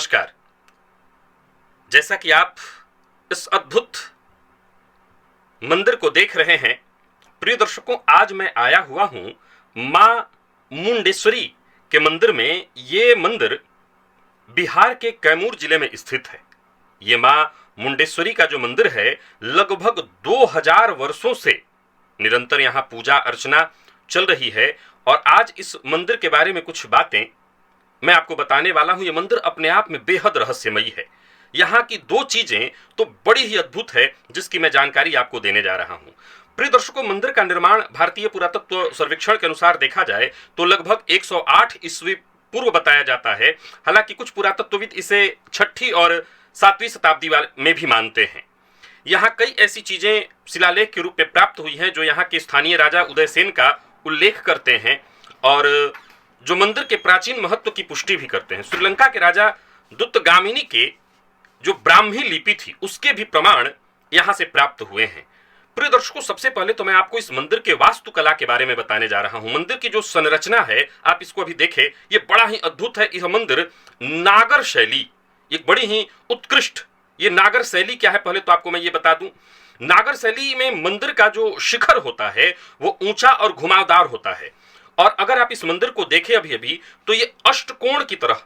नमस्कार। जैसा कि आप इस अद्भुत मंदिर को देख रहे हैं, प्रिय दर्शकों, आज मैं आया हुआ हूं मां मुंडेश्वरी के मंदिर में। ये मंदिर बिहार के कैमूर जिले में स्थित है। ये मां मुंडेश्वरी का जो मंदिर है, लगभग 2000 वर्षों से निरंतर यहां पूजा अर्चना चल रही है। और आज इस मंदिर के बारे में कुछ बातें मैं आपको बताने वाला हूं। यह मंदिर अपने आप में बेहद रहस्यमयी है। यहाँ की दो चीजें तो बड़ी ही अद्भुत है, जिसकी मैं जानकारी आपको देने जा रहा हूं। प्रिय दर्शकों, मंदिर का निर्माण भारतीय पुरातत्व सर्वेक्षण के अनुसार देखा जाए तो लगभग 108 ईस्वी पूर्व बताया जाता है। हालांकि कुछ पुरातत्वविद इसे 6ठी और 7वीं शताब्दी में भी मानते हैं। यहाँ कई ऐसी चीजें शिलालेख के रूप में प्राप्त हुई हैं जो यहाँ के स्थानीय राजा उदयसेन का उल्लेख करते हैं और जो मंदिर के प्राचीन महत्व की पुष्टि भी करते हैं। श्रीलंका के राजा दुत्तगामिनी के जो ब्राह्मी लिपि थी, उसके भी प्रमाण यहां से प्राप्त हुए हैं। प्रिय दर्शकों, सबसे पहले तो मैं आपको इस मंदिर के वास्तुकला के बारे में बताने जा रहा हूं। मंदिर की जो संरचना है, आप इसको अभी देखें, ये बड़ा ही अद्भुत है। यह मंदिर नागर शैली, एक बड़ी ही उत्कृष्ट, ये नागर शैली क्या है पहले तो आपको मैं ये बता दूं। नागर शैली में मंदिर का जो शिखर होता है वो ऊंचा और घुमावदार होता है। और अगर आप इस मंदिर को देखें अभी अभी, तो ये अष्टकोण की तरह,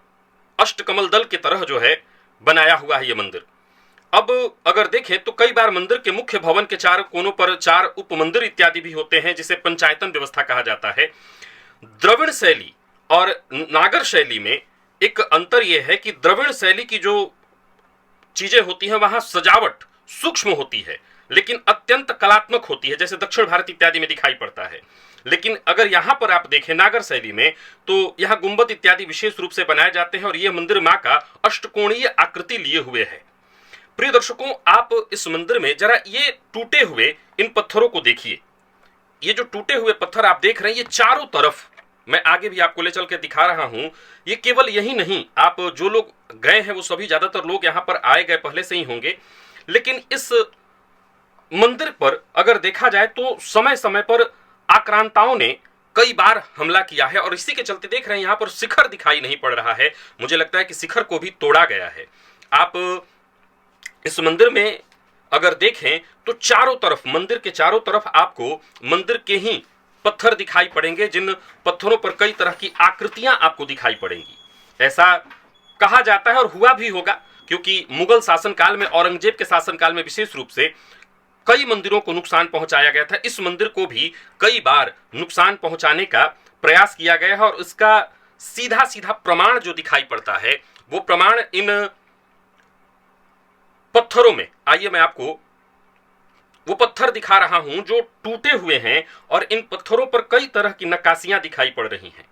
अष्टकमल दल की तरह जो है बनाया हुआ है ये मंदिर। अब अगर देखें तो कई बार मंदिर के मुख्य भवन के 4 कोनों पर 4 उप मंदिर इत्यादि भी होते हैं, जिसे पंचायतन व्यवस्था कहा जाता है। द्रविड़ शैली और नागर शैली में एक अंतर यह है कि द्रविड़ शैली की जो चीजें होती हैं वहां सजावट सूक्ष्म होती है लेकिन अत्यंत कलात्मक होती है, जैसे दक्षिण भारत इत्यादि में दिखाई पड़ता है। लेकिन अगर यहां पर आप देखें नागर शैली में, तो यहां गुंबद इत्यादि विशेष रूप से बनाए जाते हैं और यह मंदिर मां का अष्टकोणीय आकृति लिए हुए है। प्रिय दर्शकों, आप इस मंदिर में जरा ये टूटे हुए इन पत्थरों को देखिए। ये जो टूटे हुए पत्थर आप देख रहे हैं, ये चारों तरफ, मैं आगे भी आपको ले चल के दिखा रहा हूं। ये केवल यही नहीं, आप जो लोग गए हैं वो सभी, ज्यादातर लोग यहां पर आए गए पहले से ही होंगे। लेकिन इस मंदिर पर अगर देखा जाए तो समय समय पर आक्रांताओं ने कई बार हमला किया है और इसी के चलते देख रहे हैं यहां पर शिखर दिखाई नहीं पड़ रहा है। मुझे लगता है कि शिखर को भी तोड़ा गया है। आप इस मंदिर में अगर देखें तो चारों तरफ, मंदिर के चारों तरफ आपको मंदिर के ही पत्थर दिखाई पड़ेंगे, जिन पत्थरों पर कई तरह की आकृतियां आपको दिखाई पड़ेंगी। ऐसा कहा जाता है और हुआ भी होगा, क्योंकि मुगल शासनकाल में, औरंगजेब के शासनकाल में विशेष रूप से कई मंदिरों को नुकसान पहुंचाया गया था। इस मंदिर को भी कई बार नुकसान पहुंचाने का प्रयास किया गया है और उसका सीधा सीधा प्रमाण जो दिखाई पड़ता है वो प्रमाण इन पत्थरों में, आइए मैं आपको वो पत्थर दिखा रहा हूं जो टूटे हुए हैं और इन पत्थरों पर कई तरह की नक्काशियां दिखाई पड़ रही हैं।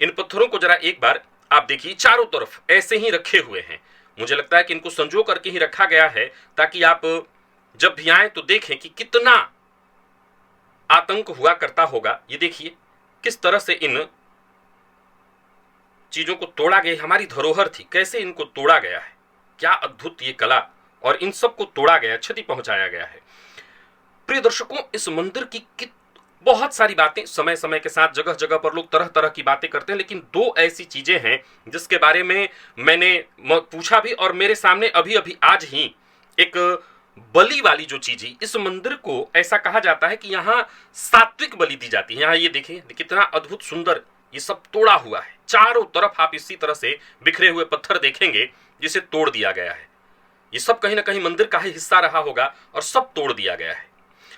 इन पत्थरों को जरा एक बार आप देखिए, चारों तरफ ऐसे ही रखे हुए हैं। मुझे लगता है कि इनको संजो करके ही रखा गया है ताकि आप जब भी आए तो देखें कि कितना आतंक हुआ करता होगा। ये देखिए किस तरह से इन चीजों को तोड़ा गया। हमारी धरोहर थी, कैसे इनको तोड़ा गया है। क्या अद्भुत ये कला, और इन सब को तोड़ा गया, क्षति पहुंचाया गया है। प्रिय दर्शकों, इस मंदिर की बहुत सारी बातें, समय समय के साथ जगह जगह पर लोग तरह तरह की बातें करते हैं, लेकिन 2 ऐसी चीजें हैं जिसके बारे में मैंने पूछा भी और मेरे सामने अभी अभी आज ही एक बलि वाली जो चीज है। इस मंदिर को ऐसा कहा जाता है कि यहाँ सात्विक बलि दी जाती है। यहाँ ये देखिए कितना अद्भुत सुंदर ये सब तोड़ा हुआ है। चारों तरफ आप इसी तरह से बिखरे हुए पत्थर देखेंगे जिसे तोड़ दिया गया है। ये सब कहीं ना कहीं मंदिर का ही हिस्सा रहा होगा और सब तोड़ दिया गया है।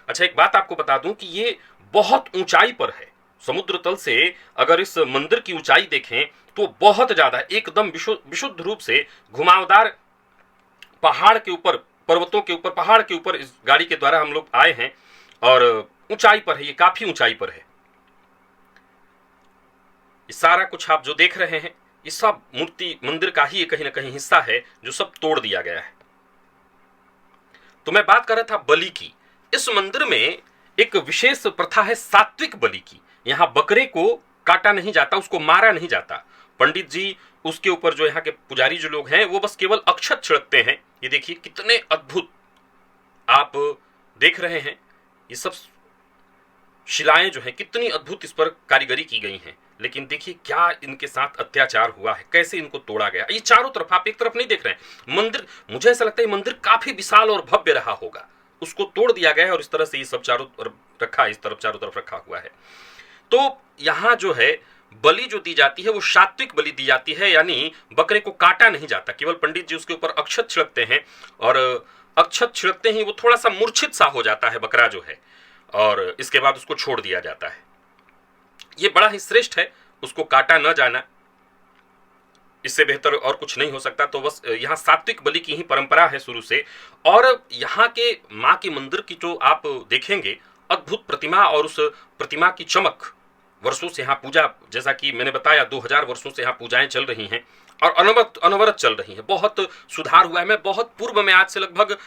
अच्छा, एक बात आपको बता दूं कि ये बहुत ऊंचाई पर है। समुद्र तल से अगर इस मंदिर की ऊंचाई देखें तो बहुत ज्यादा, एकदम विशुद्ध रूप से घुमावदार पहाड़ के ऊपर, पर्वतों के ऊपर, पहाड़ के ऊपर इस गाड़ी के द्वारा हम लोग आए हैं और ऊंचाई पर है, ये काफी ऊंचाई पर है। ये सारा कुछ आप जो देख रहे हैं ये सब मूर्ति मंदिर का ही कहीं ना कहीं हिस्सा है जो सब तोड़ दिया गया है। तो मैं बात कर रहा था बलि की। इस मंदिर में एक विशेष प्रथा है सात्विक बलि की। यहां बकरे को काटा नहीं जाता, उसको मारा नहीं जाता। पंडित जी उसके ऊपर, जो यहाँ के पुजारी जो लोग हैं, वो बस केवल अक्षत छिड़कते हैं। ये देखिए कितने अद्भुत आप देख रहे हैं। ये सब शिलाएं जो हैं कितनी अद्भुत इस पर कारीगरी की गई हैं। लेकिन देखिए क्या इनके साथ अत्याचार हुआ है, कैसे इनको तोड़ा गया। ये चारों तरफ, आप एक तरफ नहीं देख रहे हैं मंदिर, मुझे ऐसा लगता है मंदिर काफी विशाल और भव्य रहा होगा, उसको तोड़ दिया गया है और इस तरह से ये सब चारों तरफ रखा, इस तरफ चारों तरफ रखा हुआ है। तो यहाँ जो है बलि जो दी जाती है वो सात्विक बलि दी जाती है, यानी बकरे को काटा नहीं जाता, केवल पंडित जी उसके ऊपर अक्षत छिड़कते हैं और अक्षत छिड़कते ही वो थोड़ा सा मूर्छित सा हो जाता है बकरा जो है, और इसके बाद उसको छोड़ दिया जाता है। ये बड़ा ही श्रेष्ठ है, उसको काटा न जाना, इससे बेहतर और कुछ नहीं हो सकता। तो बस यहाँ सात्विक बलि की ही परंपरा है शुरू से। और यहाँ के माँ के मंदिर की जो आप देखेंगे अद्भुत प्रतिमा, और उस प्रतिमा की चमक, वर्षों से यहाँ पूजा, जैसा कि मैंने बताया 2000 वर्षों से यहाँ पूजाएं चल रही हैं और अनवरत चल रही हैं। बहुत सुधार हुआ है। मैं बहुत पूर्व में, आज से लगभग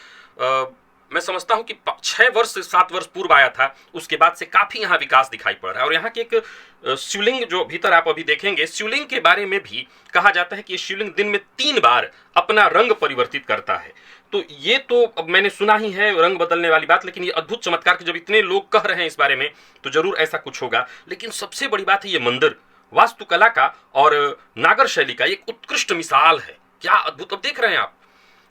मैं समझता हूँ कि 6 वर्ष से 7 वर्ष पूर्व आया था, उसके बाद से काफी यहाँ विकास दिखाई पड़ रहा है। और यहाँ के एक शिवलिंग जो भीतर आप अभी देखेंगे, शिवलिंग के बारे में भी कहा जाता है कि ये शिवलिंग दिन में 3 बार अपना रंग परिवर्तित करता है। तो ये तो अब मैंने सुना ही है रंग बदलने वाली बात, लेकिन ये अद्भुत चमत्कार कि जब इतने लोग कह रहे हैं इस बारे में तो जरूर ऐसा कुछ होगा। लेकिन सबसे बड़ी बात है ये मंदिर वास्तुकला का और नागर शैली का एक उत्कृष्ट मिसाल है। क्या अद्भुत! अब देख रहे हैं आप,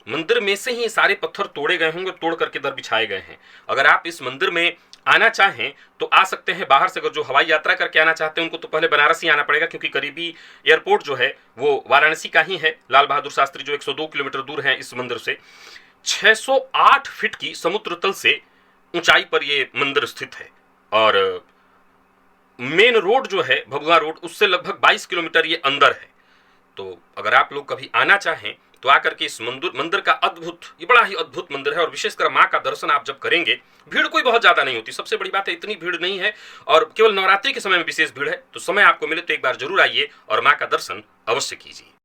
मंदिर में से ही सारे पत्थर तोड़े गए होंगे, तोड़ करके दर बिछाए गए हैं। अगर आप इस मंदिर में आना चाहें तो आ सकते हैं। बाहर से अगर जो हवाई यात्रा करके आना चाहते हैं उनको तो पहले बनारस ही आना पड़ेगा, क्योंकि करीबी एयरपोर्ट जो है वो वाराणसी का ही है, लाल बहादुर शास्त्री, जो 102 किलोमीटर दूर है इस मंदिर से। 608 फीट की समुद्र तल से ऊंचाई पर ये मंदिर स्थित है और मेन रोड जो है भभुआ रोड, उससे लगभग 22 किलोमीटर ये अंदर है। तो अगर आप लोग कभी आना चाहें तो आकर के इस मंदिर का अद्भुत, ये बड़ा ही अद्भुत मंदिर है। और विशेषकर माँ का दर्शन आप जब करेंगे, भीड़ कोई बहुत ज्यादा नहीं होती, सबसे बड़ी बात है इतनी भीड़ नहीं है, और केवल नवरात्रि के समय में विशेष भीड़ है। तो समय आपको मिले तो एक बार जरूर आइए और माँ का दर्शन अवश्य कीजिए।